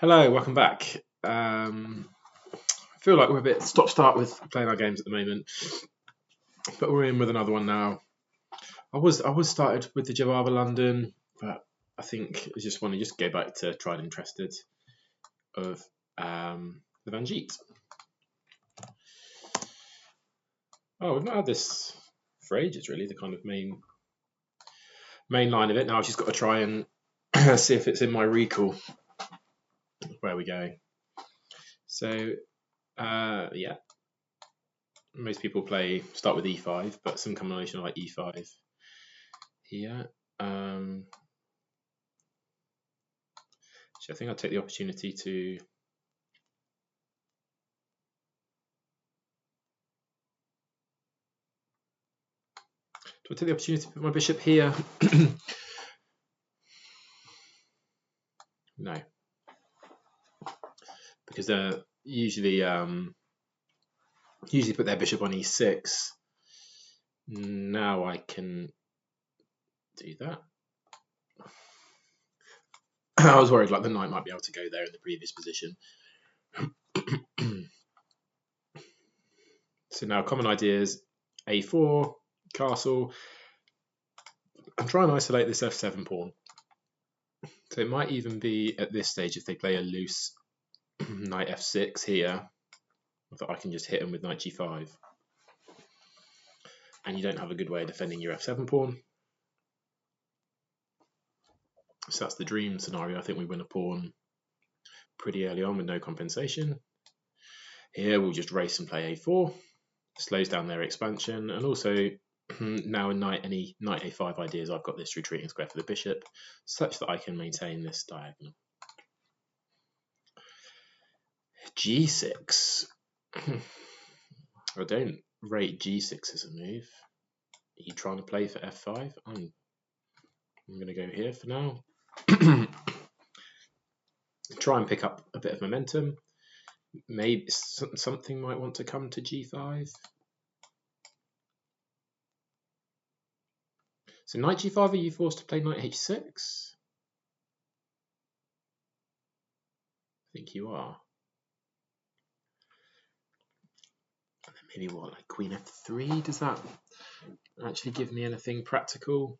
Hello, welcome back. I feel like we're a bit stop-start with playing our games at the moment, but we're in with another one now. I was started with the Java London, but I think I just want to go back to tried and trusted of the Van Geet. Oh, we've not had this for ages, really. The kind of main line of it. Now I've just got to try and see if it's in my recall. Where are we going? So, yeah. Most people start with e5, but some combination of like e5 here. So I think I'll take the opportunity to put my bishop here. No, because they're usually put their bishop on e6. Now I can do that. I was worried like the knight might be able to go there in the previous position. So now common ideas, a4, castle. I'm trying to isolate this f7 pawn. So it might even be at this stage if they play a loose knight f6 here, that I can just hit them with knight g5. And you don't have a good way of defending your f7 pawn. So that's the dream scenario. I think we win a pawn pretty early on with no compensation. Here we'll just race and play a4. Slows down their expansion, and also now in knight a5 ideas, I've got this retreating square for the bishop, such that I can maintain this diagonal. g6. I don't rate g6 as a move. Are you trying to play for f5? I'm going to go here for now. Try and pick up a bit of momentum. Maybe something might want to come to g5. So knight g5, are you forced to play knight h6? I think you are. And then maybe what, like queen f3? Does that actually give me anything practical?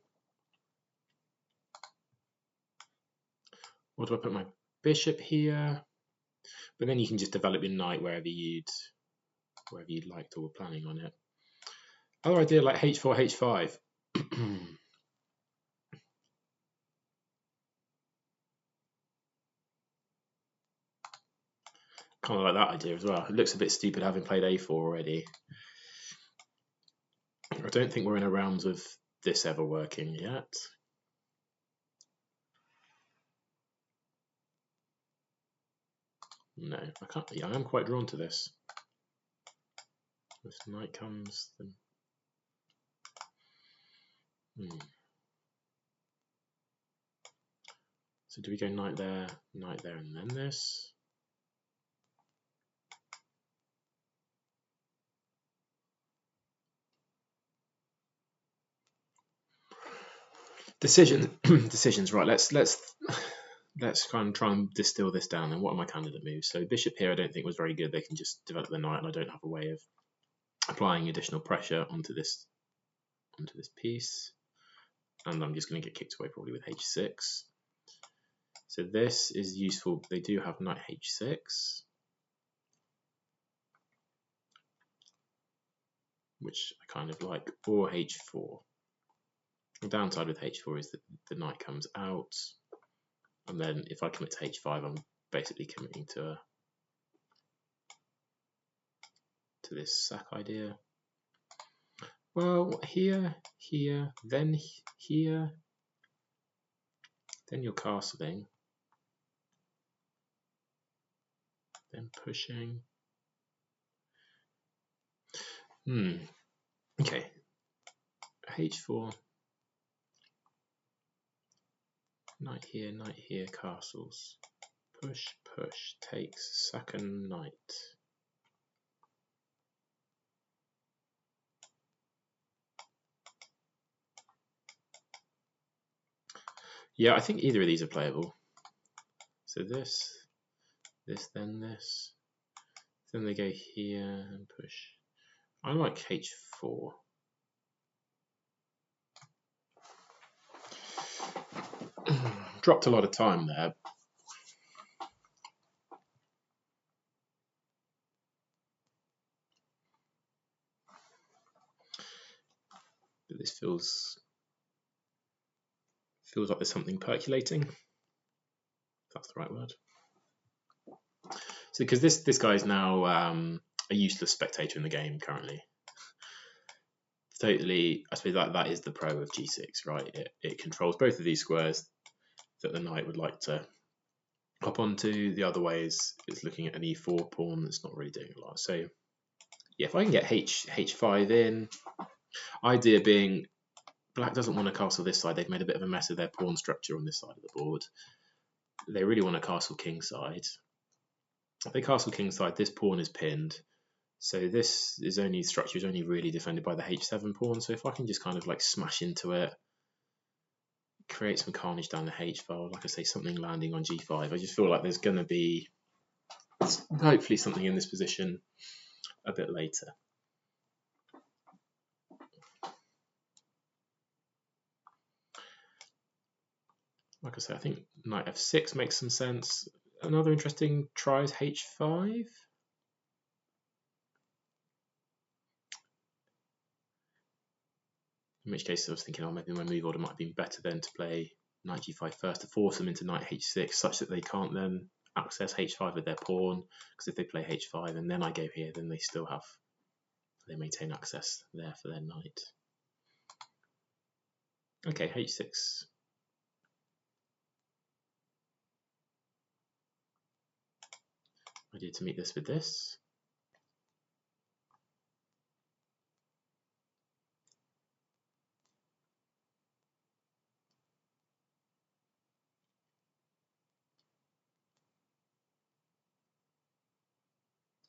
Or do I put my bishop here? But then you can just develop your knight wherever you'd liked or were planning on it. Other idea like h4, h5. Kind of like that idea as well. It looks a bit stupid having played a4 already. I don't think we're in a realms of this ever working yet. No, I can't. Yeah, I am quite drawn to this. If knight comes, then. So do we go knight there, and then this? Decisions. Right. Let's kind of try and distill this down. And what are my candidate moves? So bishop here, I don't think was very good. They can just develop the knight, and I don't have a way of applying additional pressure onto this piece. And I'm just going to get kicked away probably with h6. So this is useful. They do have knight h6, which I kind of like, or h4. The downside with h4 is that the knight comes out, and then if I commit to h5, I'm basically committing to this sack idea. Well, here, then here, then you're castling, then pushing. Okay. h4. Knight here, castles. Push, takes, second knight. Yeah, I think either of these are playable. So this, this, then this. Then they go here and push. I like h4. Dropped a lot of time there. But this feels like there's something percolating. If that's the right word. So because this guy is now a useless spectator in the game currently. Totally, I suppose that is the pro of g6, right? It controls both of these squares that the knight would like to hop onto. The other way is looking at an e4 pawn that's not really doing a lot. So yeah, if I can get h5 in, idea being black doesn't want to castle this side. They've made a bit of a mess of their pawn structure on this side of the board. They really want to castle kingside. If they castle kingside, this pawn is pinned. So this structure is only really defended by the h7 pawn. So if I can just kind of like smash into it, create some carnage down the h file, like I say, something landing on g5. I just feel like there's going to be hopefully something in this position a bit later. Like I say, I think knight f6 makes some sense. Another interesting try is h5. In which case I was thinking, oh, maybe my move order might have been better then to play knight g5 first to force them into knight h6 such that they can't then access h5 with their pawn, because if they play h5 and then I go here, then they maintain access there for their knight. Okay, h6. I did to meet this with this.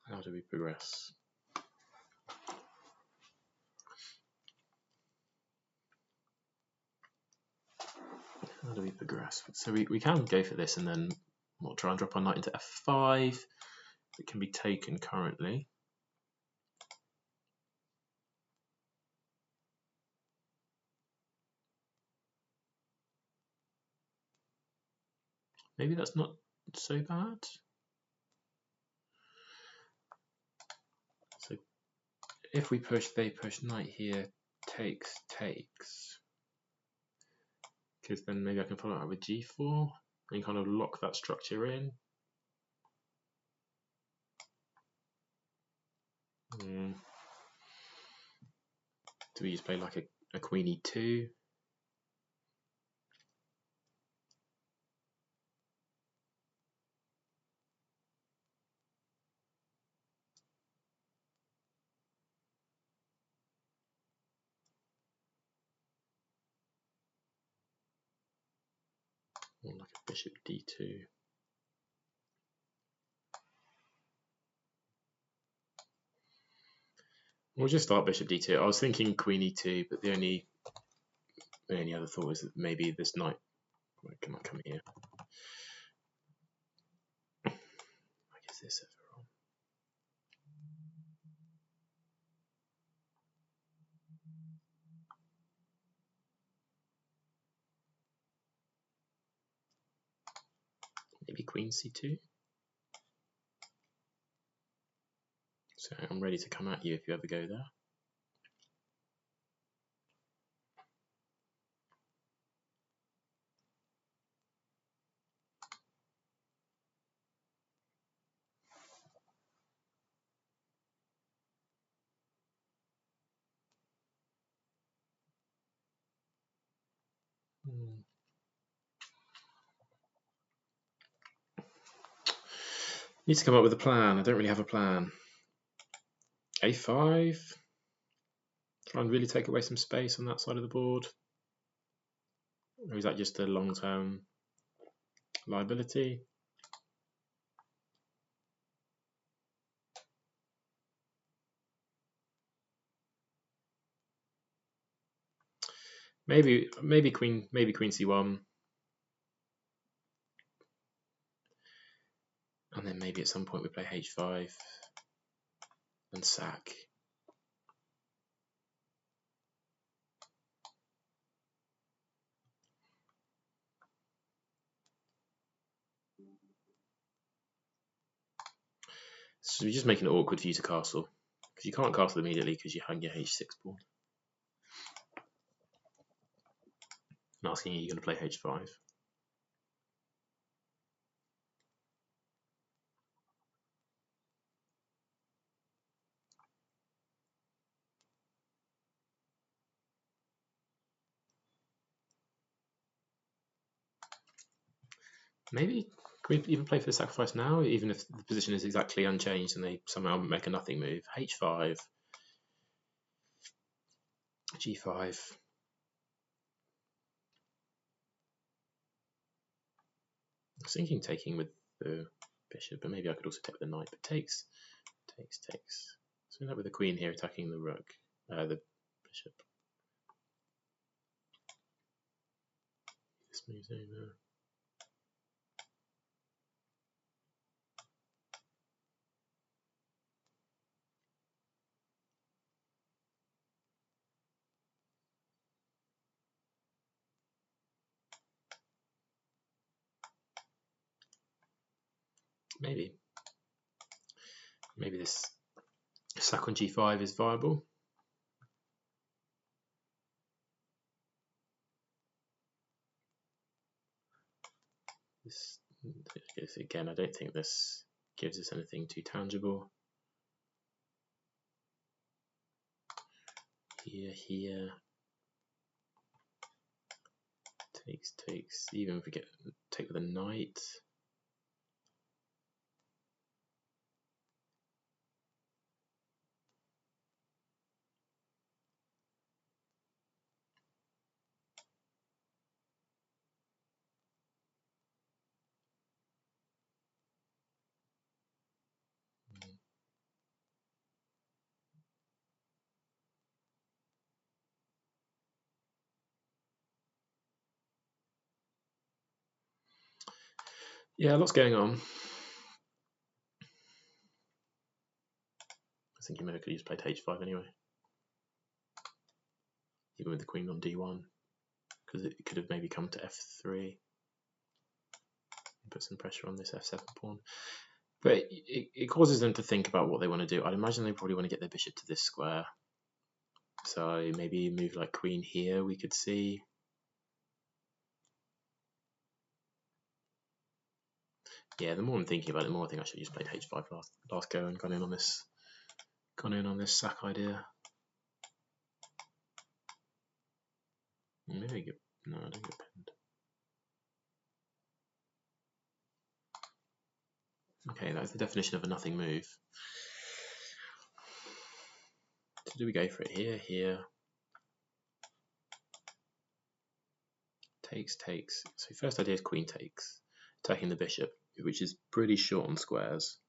How do we progress? How do we progress? So we can go for this and then we'll try and drop our knight into f5. It can be taken currently. Maybe that's not so bad. So if we push, they push, knight here, takes. Because then maybe I can follow up with g4 and kind of lock that structure in. Do we just play like a queen e2? Or like a bishop d2? We'll just start bishop d2. I was thinking queen e2, but the only other thought was that maybe this knight cannot come here. Like, is this ever on? Maybe queen c2. So I'm ready to come at you if you ever go there. Need to come up with a plan. I don't really have a plan. a5. Try and really take away some space on that side of the board. Or is that just a long-term liability? Maybe queen c1. And then maybe at some point we play h5 and sack. So we're just making it awkward for you to castle, because you can't castle immediately because you hung your h6 pawn. I'm asking you, you're going to play h5. Maybe can we even play for the sacrifice now, even if the position is exactly unchanged and they somehow make a nothing move? h5, g5. I was thinking taking with the bishop, but maybe I could also take with the knight. But takes. So we end up with the queen here attacking the rook, the bishop. This moves over. Maybe this sack on g5 is viable. This, again, I don't think this gives us anything too tangible. Here. Takes. Even if we take with a knight. Yeah, lots going on. I think you maybe could have just played h5 anyway, even with the queen on d1, because it could have maybe come to f3 and put some pressure on this f7 pawn. But it causes them to think about what they want to do. I'd imagine they probably want to get their bishop to this square. So maybe move like queen here, we could see. Yeah, the more I'm thinking about it, the more I think I should have just played h5 last go and gone in on this sack idea. Maybe no, I don't get pinned. Okay, that's the definition of a nothing move. So do we go for it here? Here. Takes. So first idea is queen takes, attacking the bishop, which is pretty short on squares.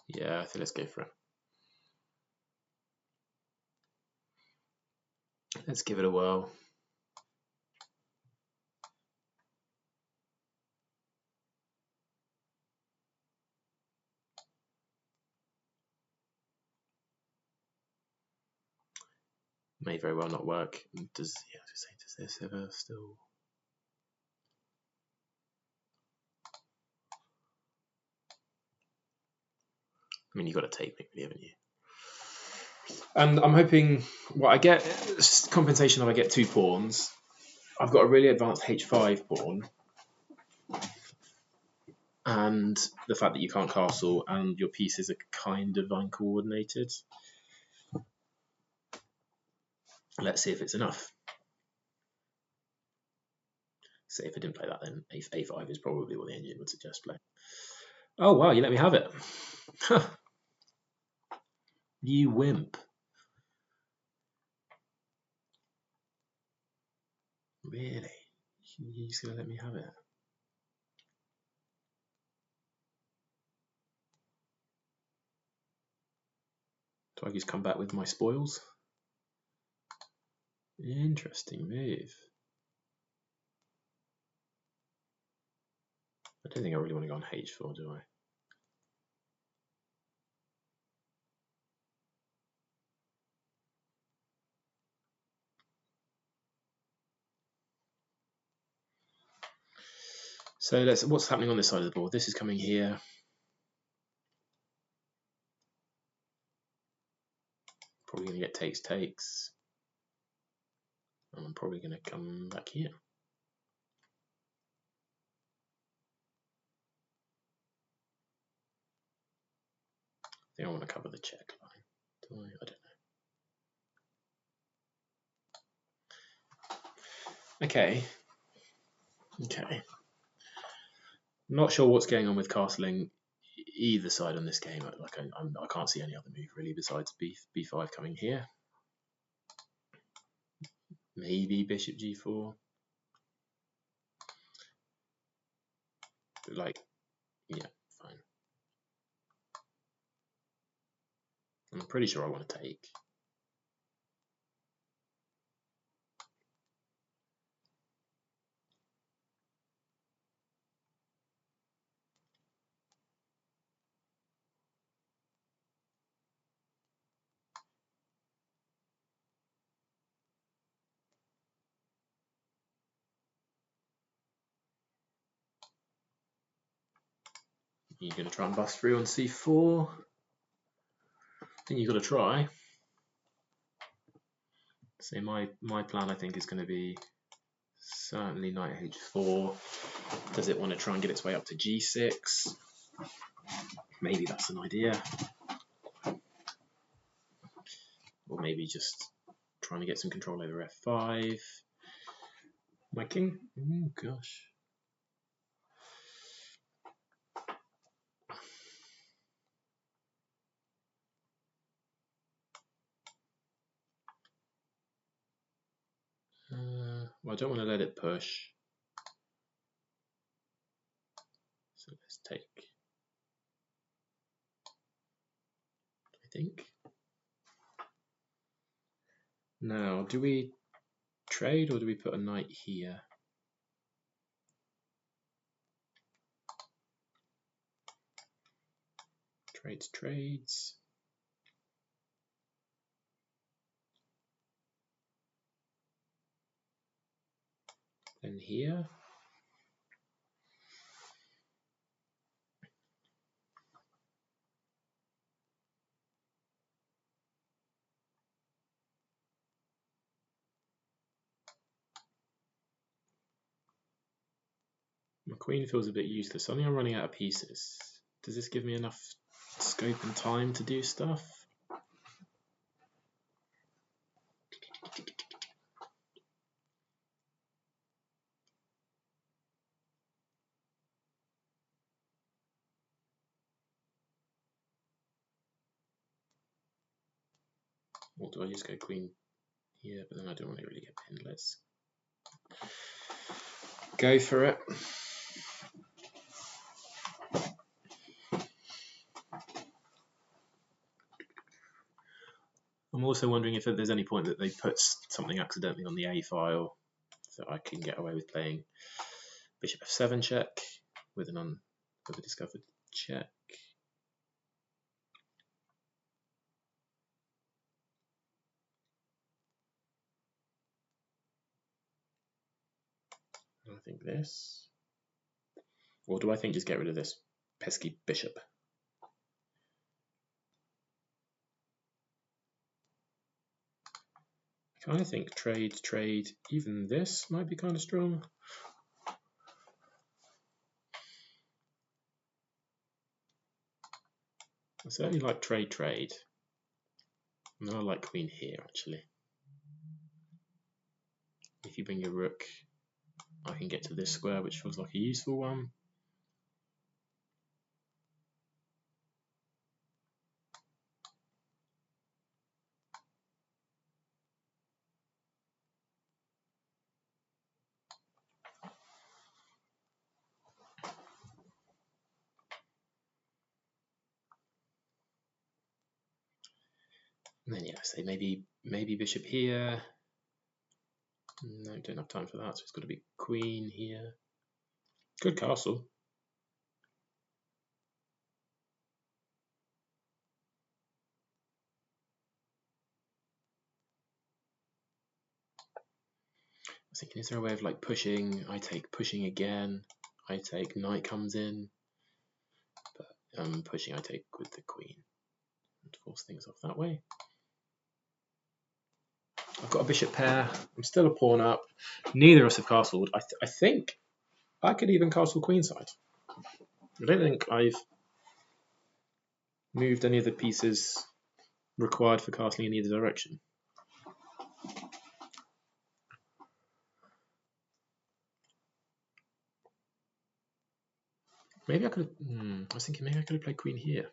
Yeah, I think let's go for it. Let's give it a whirl. May very well not work. Does this ever still? I mean, you've got to take me, haven't you? And I'm hoping what I get compensation of I get 2 pawns. I've got a really advanced h5 pawn, and the fact that you can't castle and your pieces are kind of uncoordinated. Let's see if it's enough. Say if I didn't play that, then a5 is probably what the engine would suggest playing. Oh wow, you let me have it. You wimp. Really? You're just going to let me have it? Do I just come back with my spoils? Interesting move. I don't think I really want to go on h4, do I? So what's happening on this side of the board? This is coming here. Probably going to get takes. And I'm probably going to come back here. I think I want to cover the check line. Do I? I don't know. Okay. Not sure what's going on with castling either side on this game. Like I can't see any other move really besides b5 coming here. Maybe bishop g4. But like, yeah, fine. I'm pretty sure I want to take. You're going to try and bust through on c4. I think you've got to try. So my plan, I think, is going to be certainly knight h4. Does it want to try and get its way up to g6? Maybe that's an idea. Or maybe just trying to get some control over f5. My king? Oh gosh. Well, I don't want to let it push. So let's take, I think. Now, do we trade or do we put a knight here? Trades. Then here. My queen feels a bit useless. I think I'm running out of pieces. Does this give me enough scope and time to do stuff? Or do I just go queen here? But then I don't want to really get pinned. Let's go for it. I'm also wondering if there's any point that they put something accidentally on the A file so I can get away with playing bishop f7 check with a discovered check. I think this. Or do I think just get rid of this pesky bishop? I kind of think trade, even this might be kind of strong. I certainly like trade. And then I like queen here, actually. If you bring your rook, I can get to this square, which feels like a useful one. And then yeah, say maybe bishop here. No, don't have time for that, so it's got to be queen here. Good castle. I was thinking, is there a way of like pushing? I take pushing again. I take knight comes in, but pushing I take with the queen and force things off that way. I've got a bishop pair. I'm still a pawn up. Neither of us have castled. I think I could even castle queenside. I don't think I've moved any of the pieces required for castling in either direction. Maybe I could have. I was thinking maybe I could have played queen here.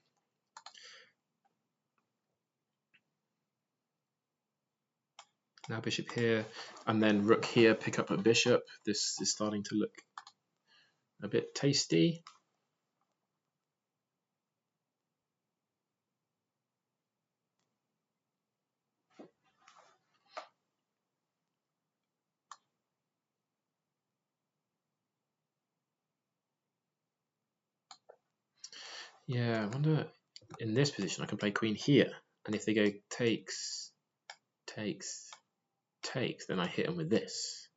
Now bishop here, and then rook here, pick up a bishop. This is starting to look a bit tasty. Yeah, I wonder, in this position I can play queen here, and if they go takes, takes, takes, then I hit them with this,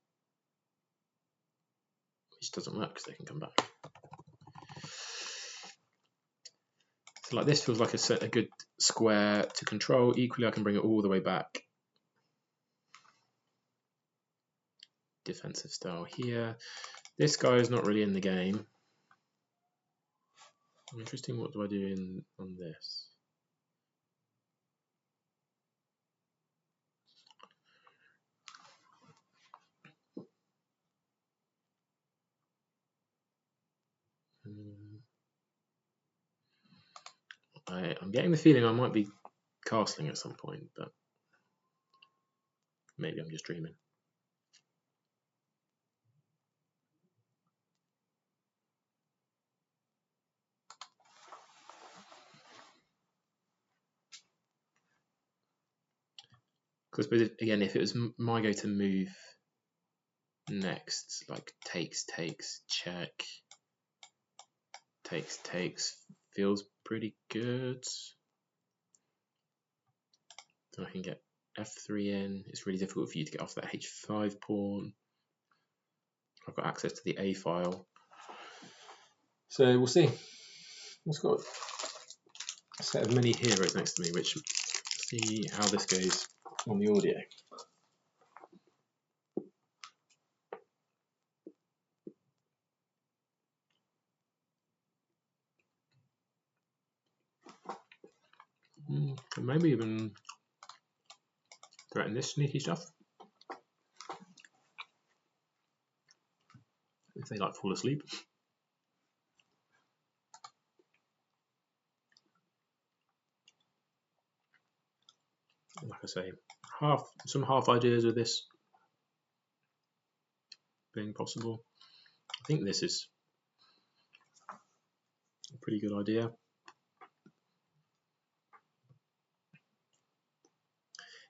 which doesn't work because they can come back. So like this feels like a good square to control. Equally, I can bring it all the way back. Defensive style here. This guy is not really in the game. Interesting. What do I do on this? I'm getting the feeling I might be castling at some point, but maybe I'm just dreaming. Because again, if it was my go to move next, like takes, check, takes, feels pretty good. So I can get f3 in. It's really difficult for you to get off that h5 pawn. I've got access to the a file. So we'll see. I've got a set of many heroes next to me, which see how this goes on the audio. Or maybe even threaten this sneaky stuff. If they like fall asleep. Like I say, some half ideas of this being possible. I think this is a pretty good idea.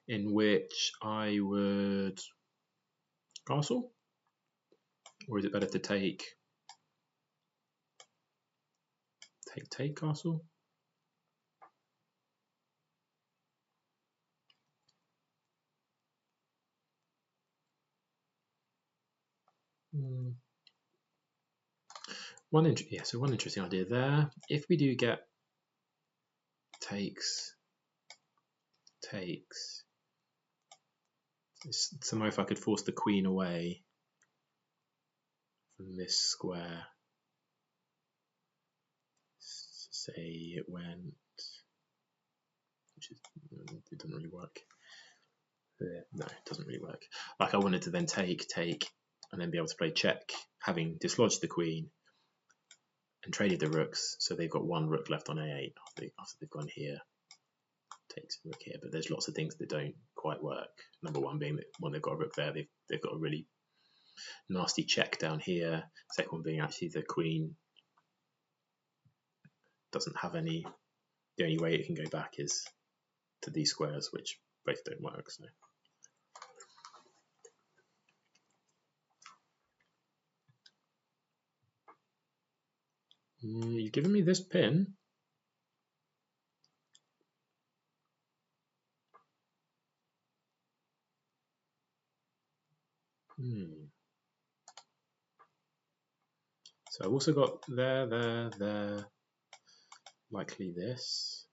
In which I would castle, or is it better to take castle? One interesting idea there. If we do get takes, somehow if I could force the queen away from this square, say it went, it doesn't really work. No, it doesn't really work. Like I wanted to then take, and then be able to play check, having dislodged the queen and traded the rooks, so they've got one rook left on a8 after they've gone here. Takes a rook here, but there's lots of things that don't quite work. Number one being that when they've got a rook there, they've got a really nasty check down here. Second one being actually the queen doesn't have any. The only way it can go back is to these squares, which both don't work. So. You've given me this pin. So I've also got there, likely this.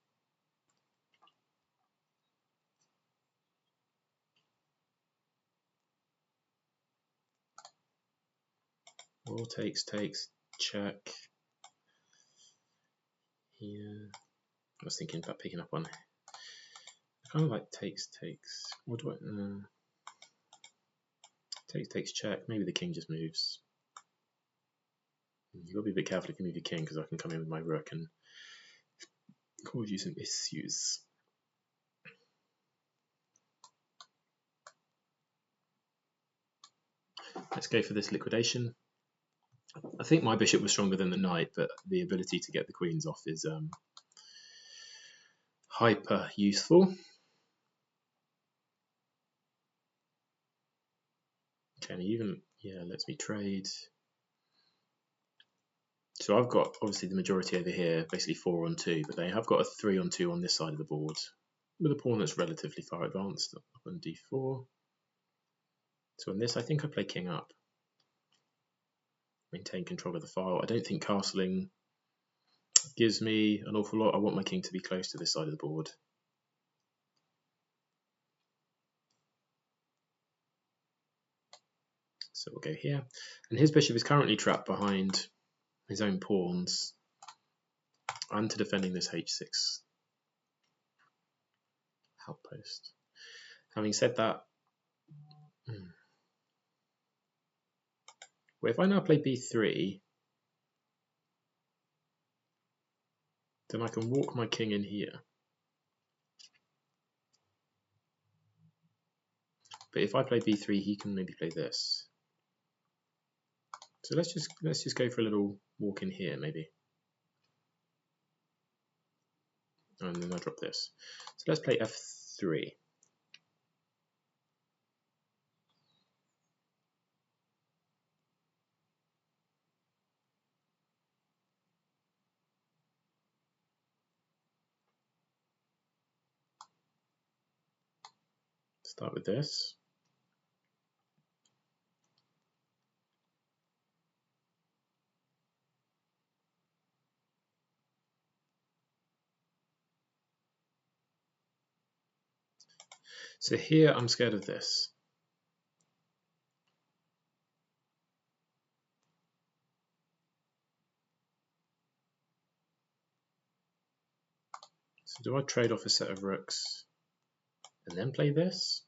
Or takes, check. Here. I was thinking about picking up one. Kind of like takes. What do I? Takes, check. Maybe the king just moves. You've got to be a bit careful if you move your king, because I can come in with my rook and cause you some issues. Let's go for this liquidation. I think my bishop was stronger than the knight, but the ability to get the queens off is hyper useful. Okay, and even lets me trade. So I've got obviously the majority over here, basically 4 on 2, but they have got a 3 on 2 on this side of the board, with a pawn that's relatively far advanced up on d4. So on this, I think I play king up. Maintain control of the file. I don't think castling gives me an awful lot. I want my king to be close to this side of the board. So we'll go here. And his bishop is currently trapped behind his own pawns and to defending this h6 outpost. Having said that, well, if I now play b3, then I can walk my king in here. But if I play b3, he can maybe play this. So let's just go for a little walk in here, maybe. And then I drop this. So let's play f3. Start with this. So here I'm scared of this. So do I trade off a set of rooks and then play this?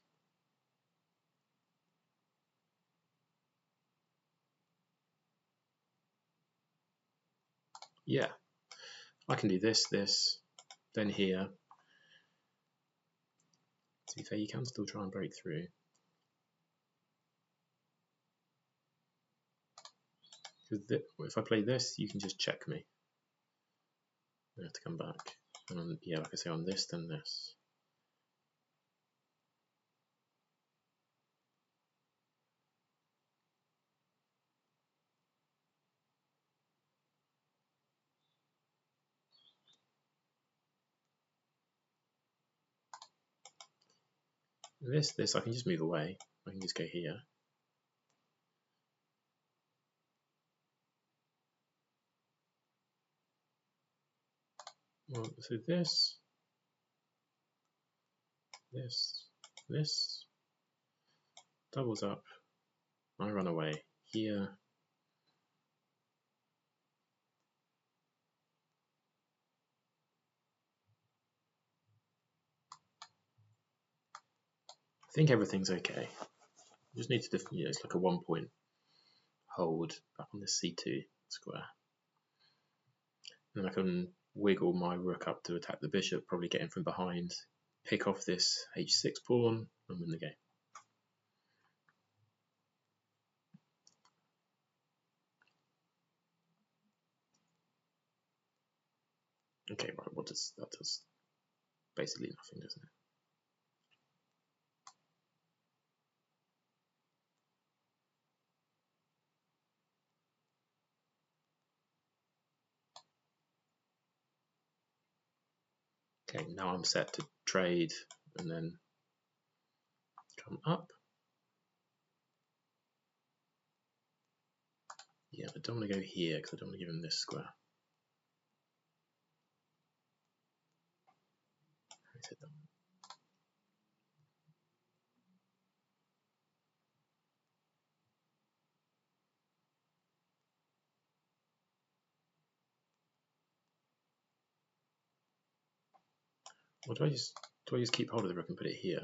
Yeah, I can do this, then here. To be fair, you can still try and break through. Because if I play this, you can just check me. I have to come back. And yeah, like I say, on this, then this. This, I can just move away. I can just go here. Well, so this, doubles up. I run away here. I think everything's okay. You just need to, it's like a 1 point hold back on this c2 square. Then I can wiggle my rook up to attack the bishop, probably get in from behind, pick off this h6 pawn, and win the game. Okay, right, what does that does? basically nothing, doesn't it? Okay, now I'm set to trade and then come up. Yeah, I don't want to go here because I don't want to give him this square. Or do I just keep hold of the rook and put it here?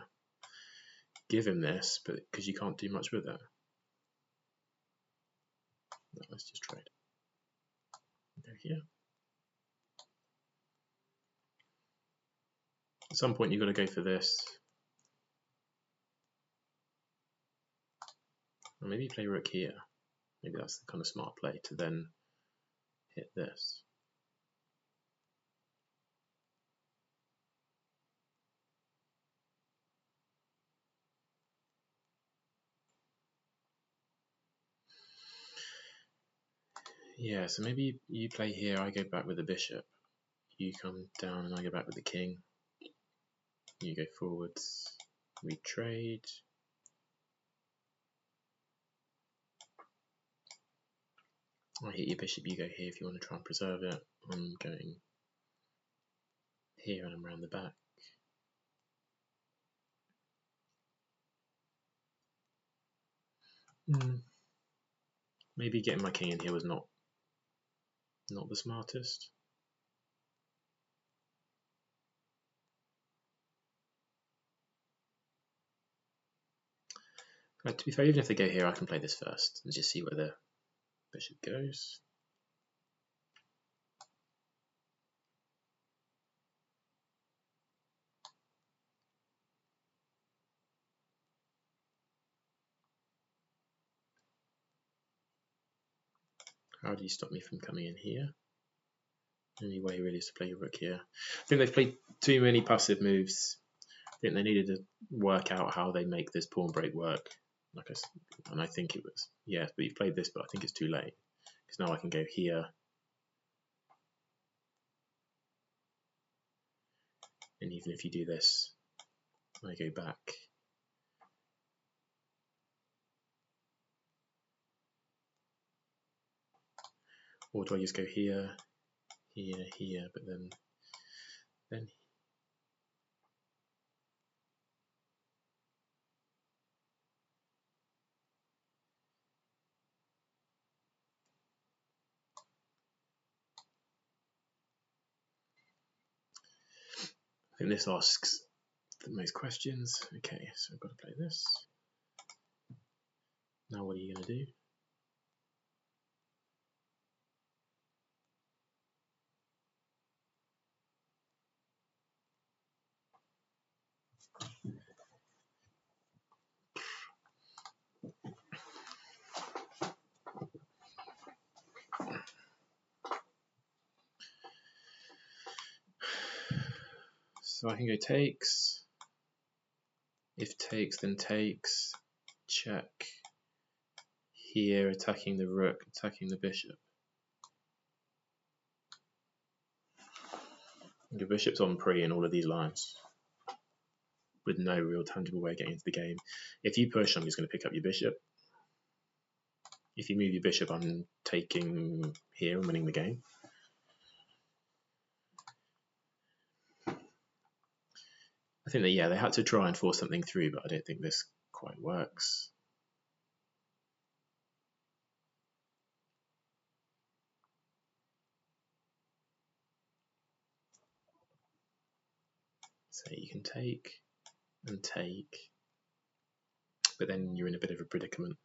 Give him this, but because you can't do much with it. No, let's just trade. Go here. At some point you've got to go for this. Or maybe play rook here. Maybe that's the kind of smart play to then hit this. Yeah, so maybe you play here, I go back with the bishop. You come down and I go back with the king. You go forwards, we trade. I hit your bishop, you go here if you want to try and preserve it. I'm going here and I'm around the back. Maybe getting my king in here was not the smartest. To be fair, even if they go here, I can play this first and just see where the bishop goes. How do you stop me from coming in here? The only way really is to play your rook here. I think they've played too many passive moves. I think they needed to work out how they make this pawn break work. And I think it was, yeah, but you've played this, but I think it's too late. Because now I can go here. And even if you do this, I go back. Or do I just go here, here, here, but then I think this asks the most questions. Okay, so I've got to play this. Now what are you going to do? So I can go takes. If takes, then takes. Check. Here, attacking the rook, attacking the bishop. Your bishop's on pre in all of these lines with no real tangible way of getting into the game. If you push, I'm just going to pick up your bishop. If you move your bishop, I'm taking here and winning the game. I think that, yeah, they had to try and force something through, but I don't think this quite works. So you can take and take, but then you're in a bit of a predicament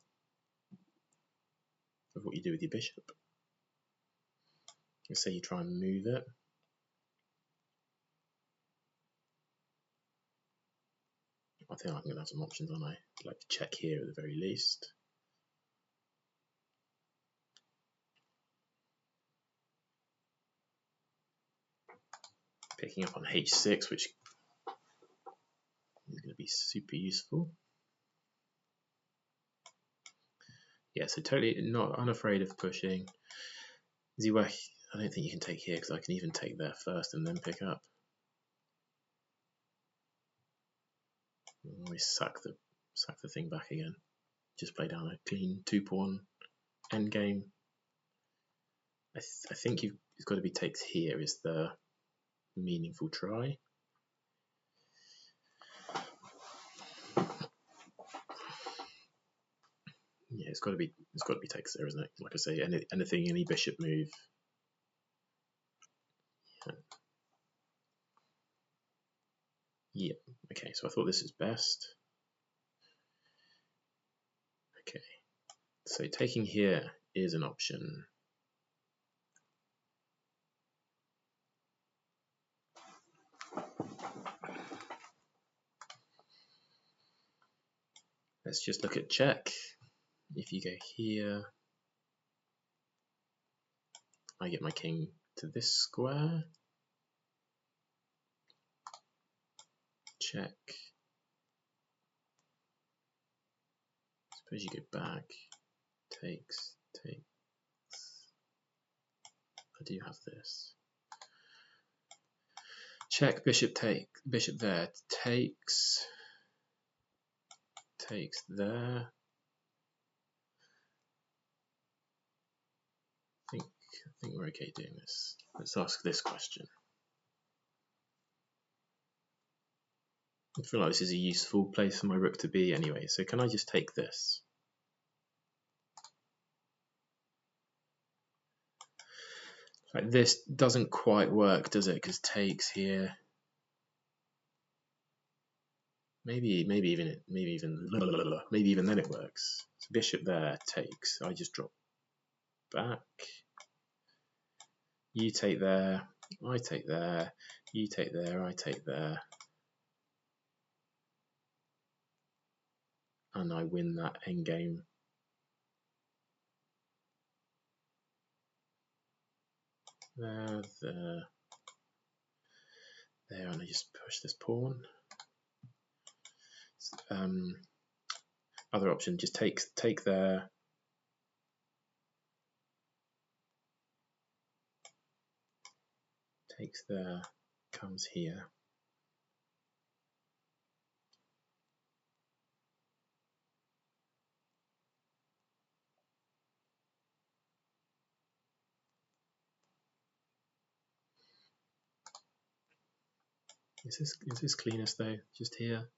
of what you do with your bishop. Let's say you try and move it. I think I'm going to have some options, aren't I? I'd like to check here at the very least. Picking up on h6, which be super useful. Yeah, so totally not unafraid of pushing. Is he work? I don't think you can take here because I can even take there first and then pick up. We suck the thing back again. Just play down a clean 2-pawn endgame. I think it's got to be takes here is the meaningful try. Yeah, it's got to be takes there, isn't it? Like I say, anything, any bishop move. Yeah. Okay, so I thought this is best. Okay, so taking here is an option. Let's just look at check. If you go here, I get my king to this square. Check. Suppose you go back. Takes. I do have this. Check, bishop there. Takes there. I think we're okay doing this. Let's ask this question. I feel like this is a useful place for my rook to be anyway, so can I just take this? Like this doesn't quite work, does it? Because takes here. Maybe even then it works. So bishop there, takes. I just drop back. You take there, I take there, you take there, I take there. And I win that endgame. There, and I just push this pawn. Other option, just take there. Takes there, comes here. Is this cleanest though? Just here.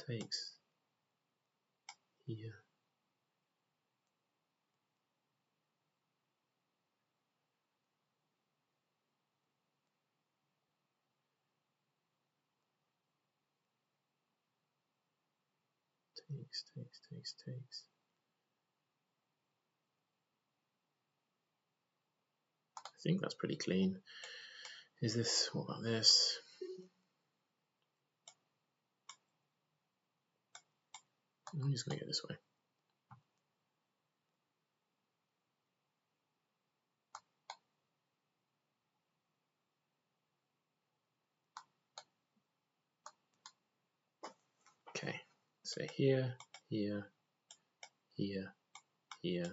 Takes here. Takes. I think that's pretty clean. Is this, what about this? I'm just going to go this way. Okay, so here, here,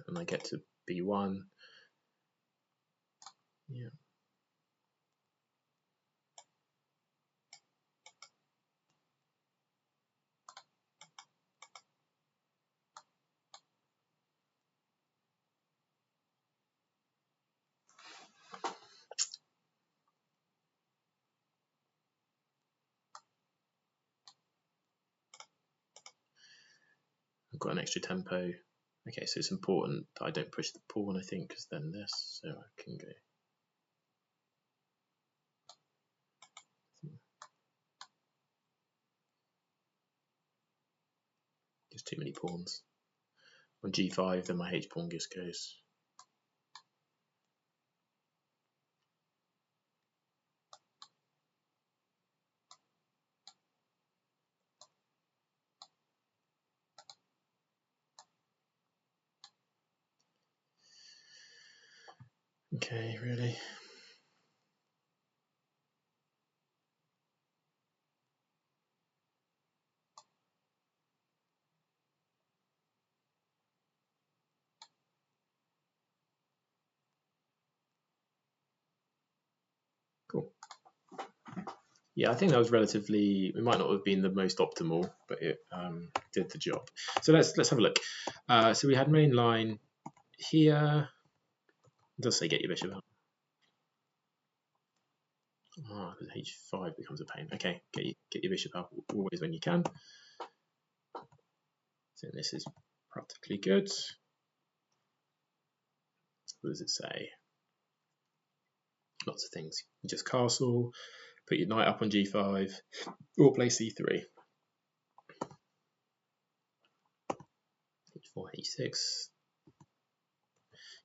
and I get to B1. Yeah. I've got an extra tempo. Okay, so it's important that I don't push the pawn, I think, because then this, so I can go. Just too many pawns. On G5, then my H pawn just goes. Okay, really. Yeah, I think that was relatively. It might not have been the most optimal, but it did the job. So let's have a look. So we had main line here. It does say get your bishop out. Ah, h5 becomes a pain. Okay, get your bishop out always when you can. So this is practically good. What does it say? Lots of things. Just castle, put your knight up on g5, or play c3. h4, h6.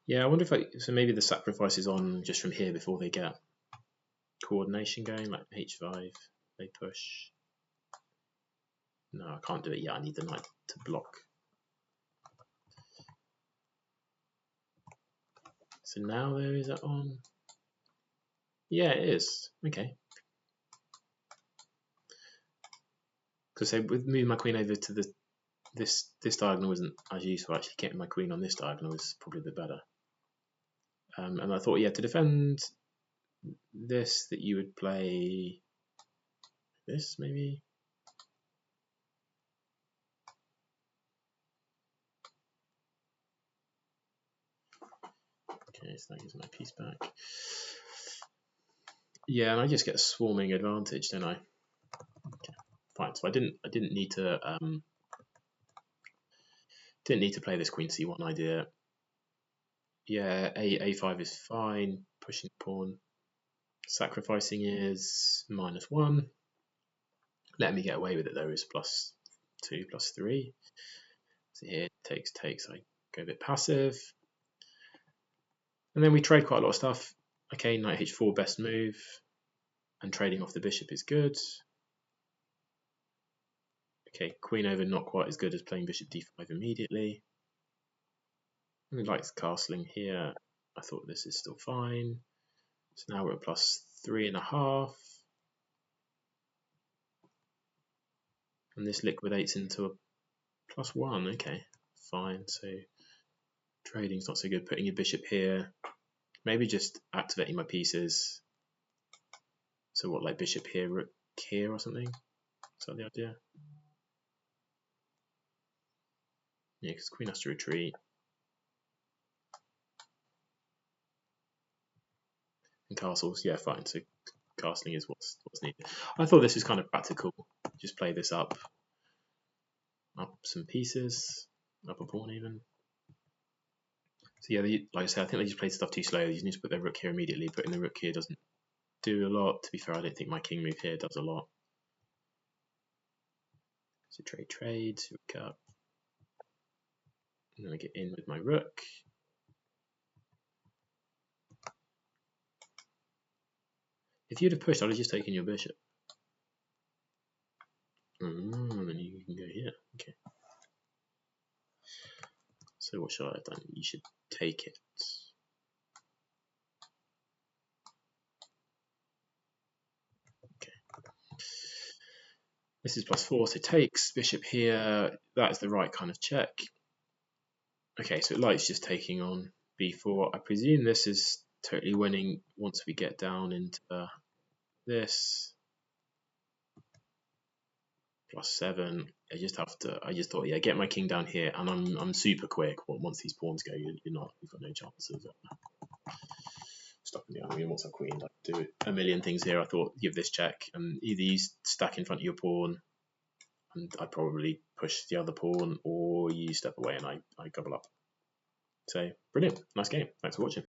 Yeah, I wonder if so maybe the sacrifice is on just from here before they get coordination going, like h5, they push. No, I can't do it yet. I need the knight to block. So now there is that on. Yeah, it is. Okay. Because with moving my queen over to this diagonal wasn't as useful. Actually, getting my queen on this diagonal was probably a bit better. And I thought, yeah, to defend this, that you would play this maybe. Okay, so that gives my piece back. Yeah, and I just get a swarming advantage, don't I? Okay, fine. So I didn't need to play this queen c1 idea. Yeah, a5 is fine. Pushing the pawn. Sacrificing is -1. Letting me get away with it though is +2, +3. So here takes. I go a bit passive. And then we trade quite a lot of stuff. Okay, knight h4 best move. And trading off the bishop is good. Okay, queen over not quite as good as playing bishop d5 immediately. And we like castling here. I thought this is still fine. So now we're at +3.5. And this liquidates into a +1. Okay, fine. So trading's not so good. Putting your bishop here. Maybe just activating my pieces. So what, like bishop here, rook here or something? Is that the idea? Yeah, because queen has to retreat. And castles, yeah, fine. So castling is what's needed. I thought this was kind of practical. Just play this up some pieces, up a pawn even. So yeah, like I said, I think they just played stuff too slow. You need to put their rook here immediately. Putting the rook here doesn't do a lot. To be fair, I don't think my king move here does a lot. So trade, rook up. And then I get in with my rook. If you'd have pushed, I'd have just taken your bishop. And then you can go here. Okay. So what should I have done? You should take it. Okay. This is +4, so takes bishop here. That is the right kind of check. Okay, so light's just taking on b4. I presume this is totally winning once we get down into this. +7. I just thought, yeah, get my king down here, and I'm super quick. Once these pawns go, you've got no chance of stopping the army. Once I've queened, I do a million things here. I thought, give this check, and either you stack in front of your pawn, and I probably push the other pawn, or you step away and I gobble up. So brilliant, nice game. Thanks for watching.